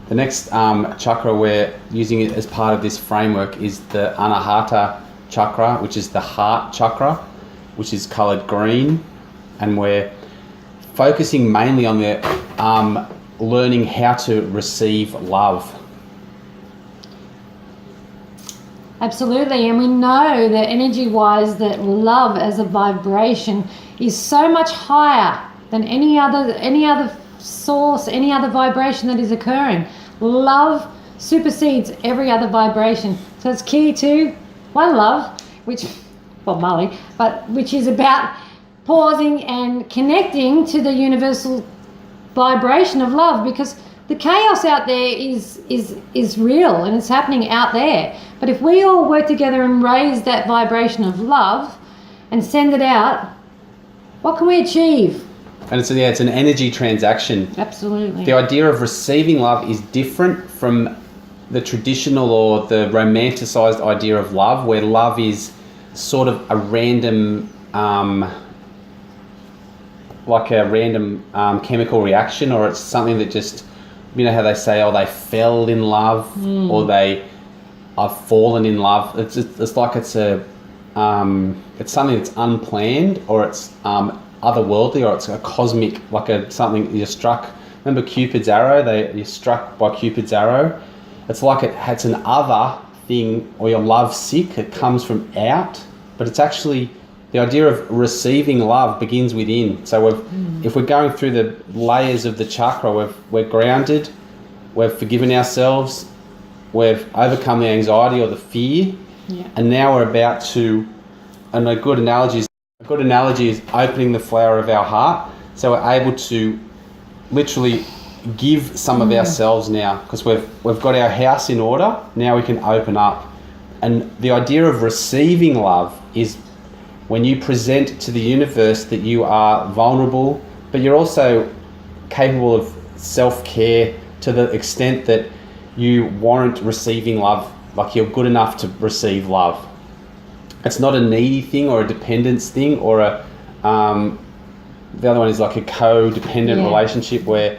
The next chakra we're using it as part of this framework is the Anahata chakra, which is the heart chakra, which is coloured green, and we're focusing mainly on the learning how to receive love. Absolutely, and we know that energy-wise that love as a vibration is so much higher than any other source, any other vibration that is occurring. Love supersedes every other vibration. So it's key to one love, which is about pausing and connecting to the universal vibration of love, because the chaos out there is real and it's happening out there. But if we all work together and raise that vibration of love and send it out, what can we achieve? And it's an energy transaction. Absolutely. The idea of receiving love is different from the traditional or the romanticized idea of love, where love is sort of a random, chemical reaction, or it's something that just, you know how they say, oh, they fell in love, or they have fallen in love. It's like it's something that's unplanned, or it's otherworldly, or it's a cosmic, something you're struck. Remember Cupid's arrow? You're struck by Cupid's arrow. It's like it's an other thing, or you're love sick. It comes from out, but it's actually the idea of receiving love begins within. So if we're going through the layers of the chakra, we're grounded, we've forgiven ourselves, we've overcome the anxiety or the fear, and now we're about to. And a good analogy is opening the flower of our heart. So we're able to literally give some of ourselves now, because we've got our house in order. Now we can open up. And the idea of receiving love is when you present to the universe that you are vulnerable, but you're also capable of self-care to the extent that you warrant receiving love, like you're good enough to receive love. It's not a needy thing or a dependence thing, or the other one is like a codependent relationship where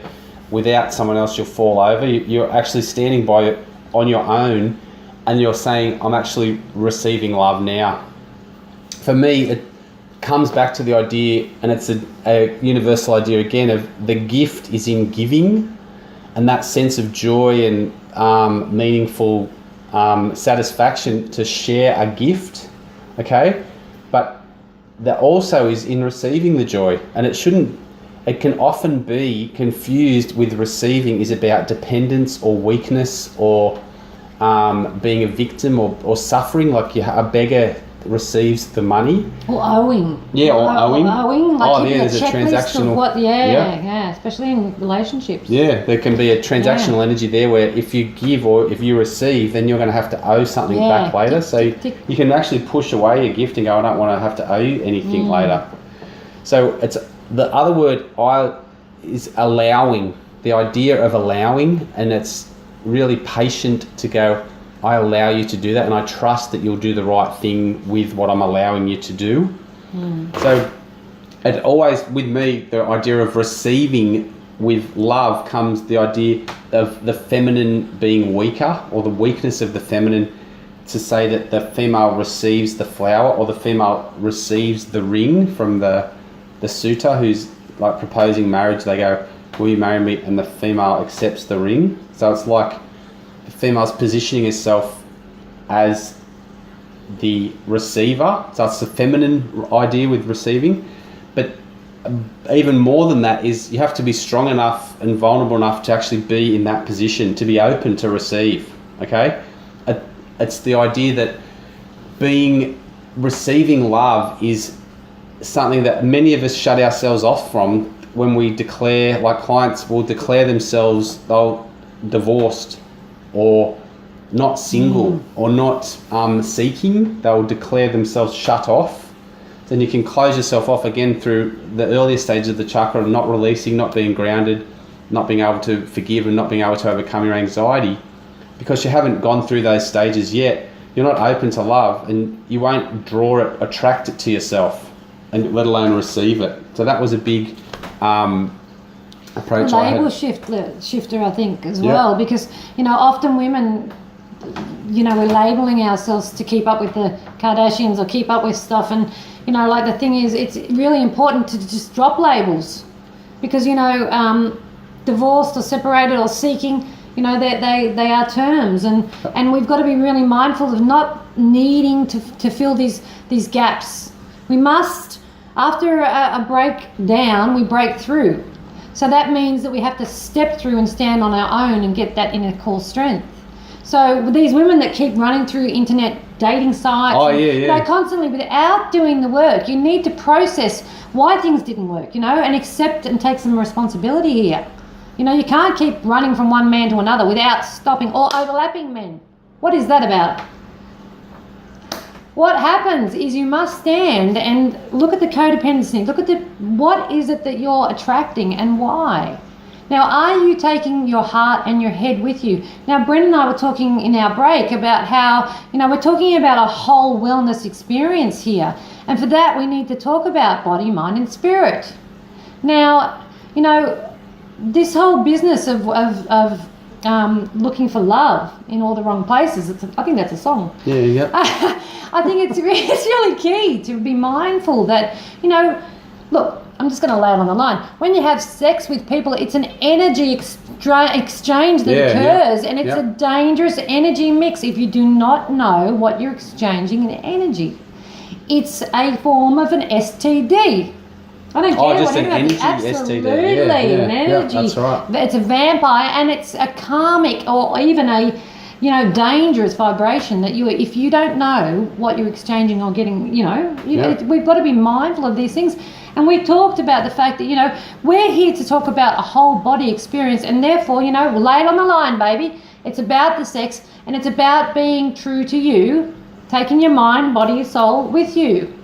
without someone else you'll fall over. You're actually standing by it on your own, and you're saying, I'm actually receiving love now. For me, it comes back to the idea, and it's a universal idea again, of the gift is in giving, and that sense of joy and meaningful satisfaction to share a gift. Okay, but that also is in receiving the joy, and it can often be confused with receiving is about dependence or weakness, or being a victim or suffering, like a beggar receives the money. Or owing. Yeah, or owing. There's a transactional. Especially in relationships. Yeah, there can be a transactional energy there where if you give or if you receive, then you're going to have to owe something back later. So you can actually push away a gift and go, I don't want to have to owe you anything later. So it's the other word is allowing, the idea of allowing, and it's really patient to go, I allow you to do that, and I trust that you'll do the right thing with what I'm allowing you to do. So it always, with me, the idea of receiving with love comes the idea of the feminine being weaker, or the weakness of the feminine, to say that the female receives the flower, or the female receives the ring from the suitor who's like proposing marriage. They go, will you marry me? And the female accepts the ring. So it's like the female's positioning herself as the receiver. So it's the feminine idea with receiving. But even more than that is you have to be strong enough and vulnerable enough to actually be in that position, to be open to receive. Okay? It's the idea that receiving love is something that many of us shut ourselves off from when we declare, like clients will declare themselves divorced or not single or not seeking. They'll declare themselves shut off. Then you can close yourself off again through the earlier stages of the chakra of not releasing, not being grounded, not being able to forgive, and not being able to overcome your anxiety, because you haven't gone through those stages yet. You're not open to love, and you won't attract it to yourself, and let alone receive it. So that was a big approach a I label had. shifter, I think, as Yeah. well, because often women, we're labeling ourselves to keep up with the Kardashians or keep up with stuff, and like the thing is, it's really important to just drop labels, because divorced or separated or seeking, they are terms, and we've got to be really mindful of not needing to fill these gaps. We must, after a breakdown, we break through. So that means that we have to step through and stand on our own and get that inner core strength. So with these women that keep running through internet dating sites, constantly without doing the work, you need to process why things didn't work, and accept and take some responsibility here. You can't keep running from one man to another without stopping, or overlapping men. What is that about? What happens is you must stand and look at the codependency. Look at what is it that you're attracting and why. Now, are you taking your heart and your head with you? Now, Bren and I were talking in our break about how, we're talking about a whole wellness experience here. And for that, we need to talk about body, mind, and spirit. Now, this whole business of looking for love in all the wrong places, I think that's a song. Yeah. I think it's really key to be mindful that, look, I'm just going to lay it on the line. When you have sex with people, it's an energy exchange that occurs, and it's a dangerous energy mix if you do not know what you're exchanging in energy. It's a form of an STD. I don't care just what an anybody. energy Absolutely, STD. an energy. Yeah, that's right. It's a vampire, and it's a karmic or even a dangerous vibration that if you don't know what you're exchanging or getting, we've got to be mindful of these things. And we talked about the fact that, we're here to talk about a whole body experience, and therefore, we'll lay it on the line, baby. It's about the sex, and it's about being true to you, taking your mind, body, soul with you.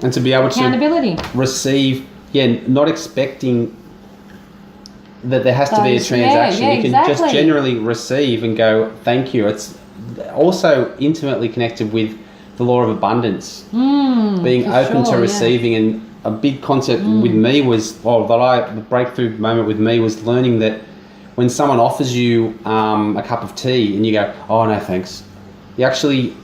And to be able Accountability. to receive, not expecting that there has to be a transaction. You can just generally receive and go, thank you. It's also intimately connected with the law of abundance, being open to receiving. And a big concept with me was, the breakthrough moment with me was learning that when someone offers you a cup of tea and you go, oh, no, thanks, you actually,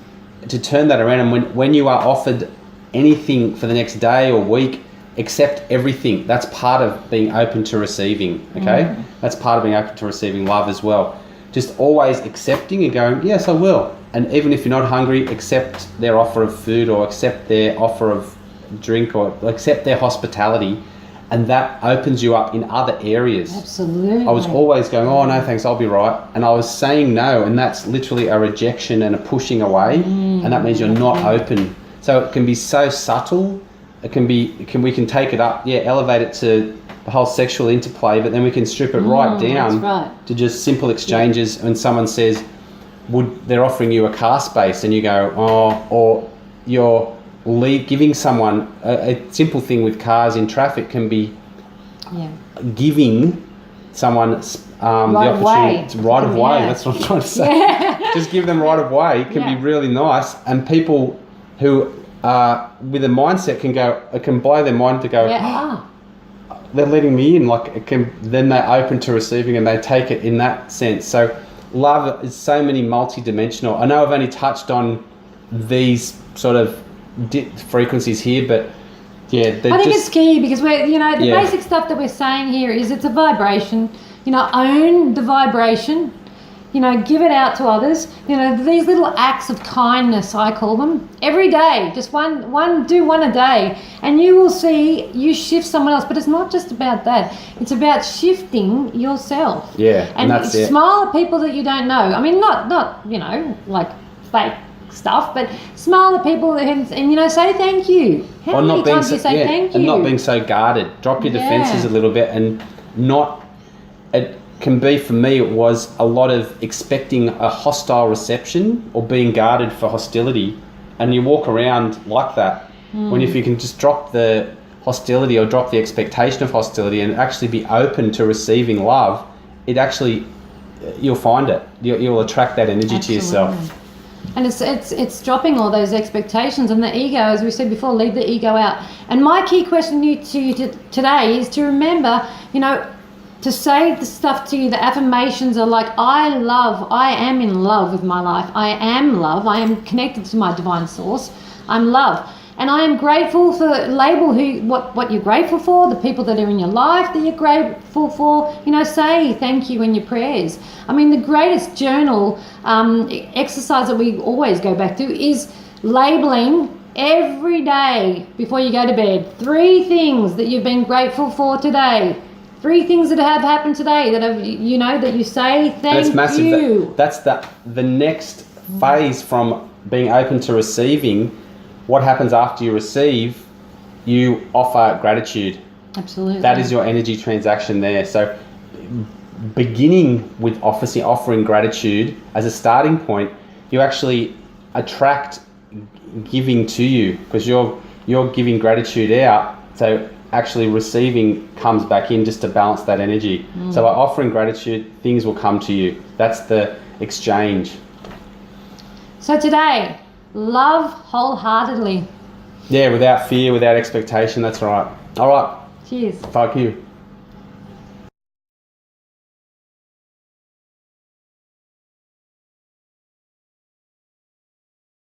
to turn that around, and when you are offered anything for the next day or week, accept everything. That's part of being open to receiving, okay? That's part of being open to receiving love as well. Just always accepting and going, yes, I will. And even if you're not hungry, accept their offer of food, or accept their offer of drink, or accept their hospitality, and that opens you up in other areas. Absolutely. I was always going, oh, no, thanks, I'll be right. And I was saying no, and that's literally a rejection and a pushing away, and that means you're not open. So it can be so subtle. We can take it up, elevate it to the whole sexual interplay, but then we can strip it right down to just simple exchanges. When someone says, they're offering you a car space, and you go, oh, or you're giving someone a simple thing with cars in traffic can be giving someone the opportunity right of way. That's what I'm trying to say. Just give them right of way. It can be really nice, and people who with a mindset can blow their mind to go, they're letting me in, then they're open to receiving, and they take it in that sense. So love is so many multi-dimensional. I know I've only touched on these sort of frequencies here, but I think it's key, because we're, the basic stuff that we're saying here is it's a vibration. Own the vibration. Give it out to others. These little acts of kindness, I call them, every day. Just do one a day, and you will see you shift someone else. But it's not just about that. It's about shifting yourself. Yeah, and that's it. Smile at people that you don't know. I mean, not like fake stuff, but smile at people and say thank you. How many times do you say thank you? And not being so guarded. Drop your defenses a little bit, and not. It can be, for me, it was a lot of expecting a hostile reception or being guarded for hostility, and you walk around like that. When if you can just drop the hostility or drop the expectation of hostility and actually be open to receiving love, it actually, you'll find it. You'll attract that energy to yourself. And it's dropping all those expectations and the ego, as we said before, leave the ego out. And my key question to you today is to remember, to say the stuff to you, the affirmations are like, I am in love with my life. I am love. I am connected to my divine source. I'm love. And I am grateful for, label what you're grateful for, the people that are in your life that you're grateful for. Say thank you in your prayers. I mean, the greatest journal exercise that we always go back to is labeling every day before you go to bed 3 things that you've been grateful for today. 3 things that have happened today that have, that you say thank and it's massive. you. That's the next phase from being open to receiving. What happens after you receive? You offer gratitude. Absolutely. That is your energy transaction there. So beginning with offering gratitude as a starting point, you actually attract giving to you because you're giving gratitude out. So actually receiving comes back in just to balance that energy. So by offering gratitude, things will come to you. That's the exchange. So today, love wholeheartedly. Yeah, without fear, without expectation. That's right. All right. Cheers. Thank you.